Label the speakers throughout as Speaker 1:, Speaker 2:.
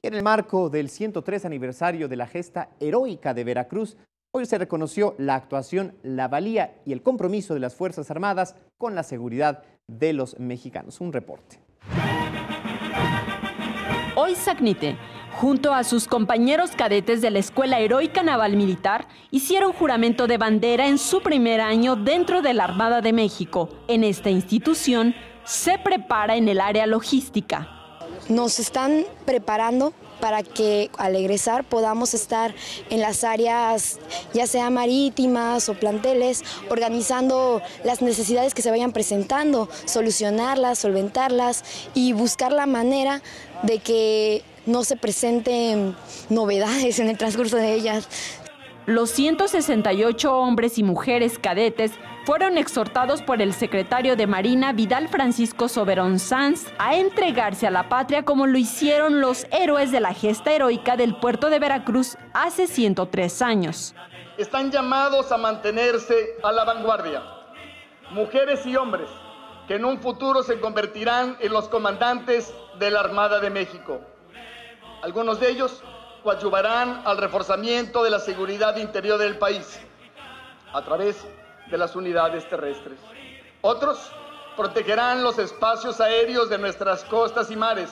Speaker 1: En el marco del 103 aniversario de la gesta heroica de Veracruz, hoy se reconoció la actuación, la valía y el compromiso de las Fuerzas Armadas con la seguridad de los mexicanos. Un reporte.
Speaker 2: Hoy Sagnite, junto a sus compañeros cadetes de la Escuela Heroica Naval Militar, hicieron juramento de bandera en su primer año dentro de la Armada de México. En esta institución se prepara en el área logística.
Speaker 3: Nos están preparando para que al egresar podamos estar en las áreas, ya sea marítimas o planteles, organizando las necesidades que se vayan presentando, solucionarlas, solventarlas y buscar la manera de que no se presenten novedades en el transcurso de ellas.
Speaker 2: Los 168 hombres y mujeres cadetes fueron exhortados por el secretario de Marina, Vidal Francisco Soberón Sanz, a entregarse a la patria como lo hicieron los héroes de la gesta heroica del puerto de Veracruz hace 103 años.
Speaker 4: Están llamados a mantenerse a la vanguardia. Mujeres y hombres que en un futuro se convertirán en los comandantes de la Armada de México. Algunos de ellos coadyuvarán al reforzamiento de la seguridad interior del país a través de las unidades terrestres. Otros protegerán los espacios aéreos de nuestras costas y mares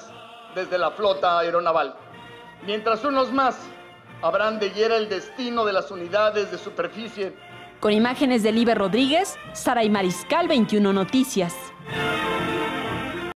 Speaker 4: desde la flota aeronaval, mientras unos más habrán de guiar el destino de las unidades de superficie.
Speaker 2: Con imágenes de Liber Rodríguez, Saray Mariscal, 21 Noticias.